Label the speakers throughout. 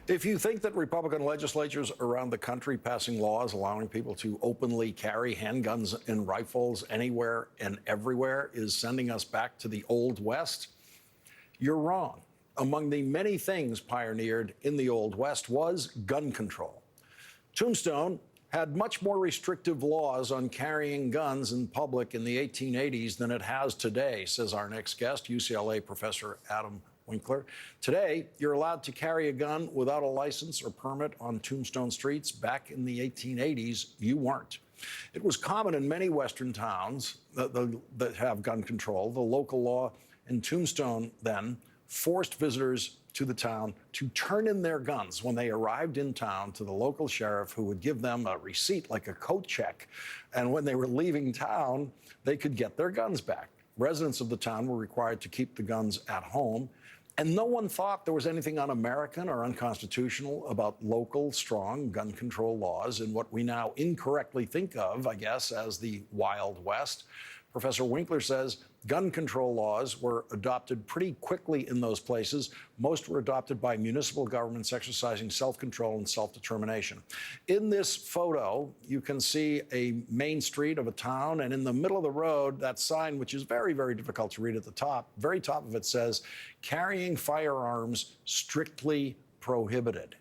Speaker 1: If you think that Republican legislatures around the country passing laws allowing people to openly carry handguns and rifles anywhere and everywhere is sending us back to the Old West, you're wrong. Among the many things pioneered in the Old West was gun control. Tombstone had much more restrictive laws on carrying guns in public in the 1880s than it has today, says our next guest, UCLA professor Adam Winkler. Today, you're allowed to carry a gun without a license or permit on Tombstone streets. Back in the 1880s, you weren't. It was common in many Western towns that have gun control. The local law in Tombstone then forced visitors to the town to turn in their guns when they arrived in town to the local sheriff, who would give them a receipt like a coat check. And when they were leaving town, they could get their guns back. Residents of the town were required to keep the guns at home. And no one thought there was anything un-American or unconstitutional about local, strong gun control laws in what we now incorrectly think of, I guess, as the Wild West. Professor Winkler says gun control laws were adopted pretty quickly in those places. Most were adopted by municipal governments exercising self-control and self-determination. In this photo, you can see a main street of a town, and in the middle of the road, that sign, which is very, very difficult to read at the top, very top of it says, carrying firearms strictly prohibited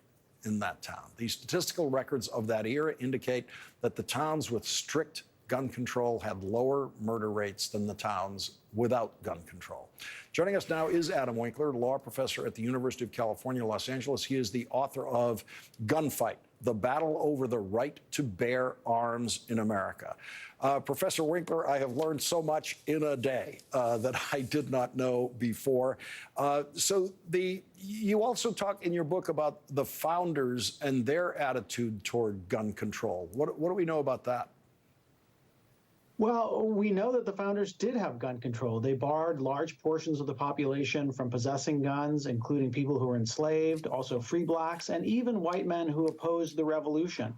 Speaker 1: in that town. The statistical records of that era indicate that the towns with strict gun control had lower murder rates than the towns without gun control. Joining us now is Adam Winkler, law professor at the University of California, Los Angeles. He is the author of Gunfight: The Battle Over the Right to Bear Arms in America. Professor Winkler, I have learned so much in a day that I did not know before. You also talk in your book about the founders and their attitude toward gun control. What do we know about that?
Speaker 2: Well, we know that the founders did have gun control. They barred large portions of the population from possessing guns, including people who were enslaved, also free blacks, and even white men who opposed the revolution.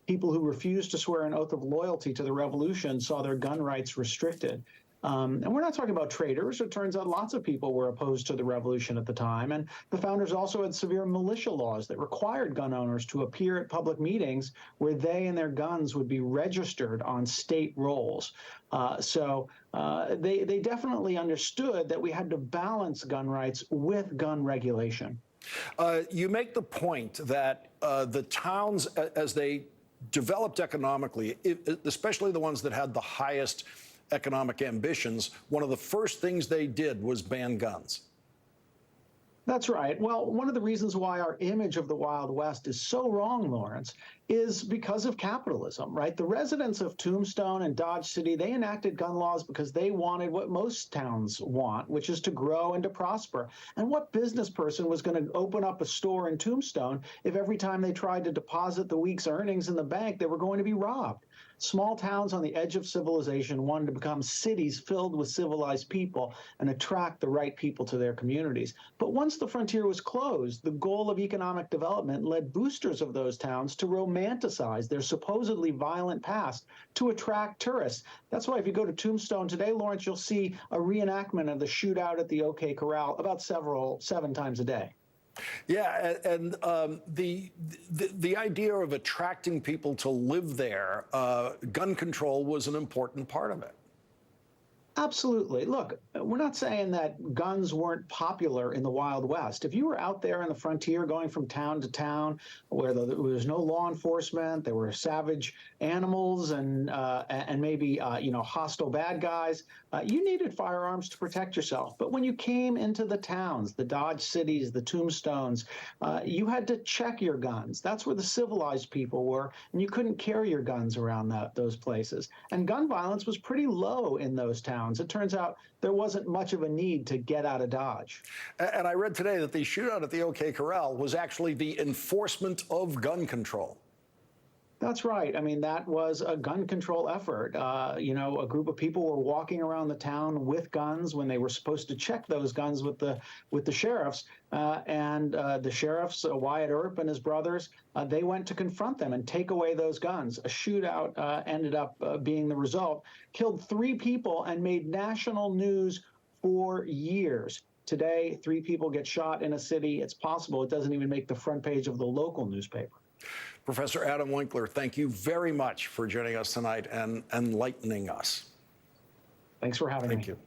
Speaker 2: People who refused to swear an oath of loyalty to the revolution saw their gun rights restricted. And we're not talking about traitors. It turns out lots of people were opposed to the revolution at the time. And the founders also had severe militia laws that required gun owners to appear at public meetings where they and their guns would be registered on state rolls. They definitely understood that we had to balance gun rights with gun regulation.
Speaker 1: You make the point that the towns, as they developed economically, especially the ones that had the highest economic ambitions, one of the first things they did was ban guns.
Speaker 2: That's right. Well, one of the reasons why our image of the Wild West is so wrong, Lawrence, is because of capitalism, right? The residents of Tombstone and Dodge City, they enacted gun laws because they wanted what most towns want, which is to grow and to prosper. And what business person was going to open up a store in Tombstone if every time they tried to deposit the week's earnings in the bank, they were going to be robbed? Small towns on the edge of civilization wanted to become cities filled with civilized people and attract the right people to their communities. But once the frontier was closed, the goal of economic development led boosters of those towns to romanticize their supposedly violent past to attract tourists. That's why if you go to Tombstone today, Lawrence, you'll see a reenactment of the shootout at the OK Corral about 7 times a day.
Speaker 1: Yeah, and the idea of attracting people to live there, gun control was an important part of it.
Speaker 2: Absolutely. Look, we're not saying that guns weren't popular in the Wild West. If you were out there in the frontier going from town to town where there was no law enforcement, there were savage animals and maybe hostile bad guys, you needed firearms to protect yourself. But when you came into the towns, the Dodge Cities, the Tombstones, you had to check your guns. That's where the civilized people were, and you couldn't carry your guns around those places. And gun violence was pretty low in those towns. It turns out there wasn't much of a need to get out of Dodge.
Speaker 1: And I read today that the shootout at the OK Corral was actually the enforcement of gun control.
Speaker 2: That's right. I mean, that was a gun control effort. A group of people were walking around the town with guns when they were supposed to check those guns with the sheriffs. The sheriffs, Wyatt Earp and his brothers, they went to confront them and take away those guns. A shootout ended up being the result, killed 3 people and made national news for years. today 3 people get shot in a city. It's possible it doesn't even make the front page of the local newspaper.
Speaker 1: Professor Adam Winkler, thank you very much for joining us tonight and enlightening us.
Speaker 2: Thanks for having me.
Speaker 1: Thank you.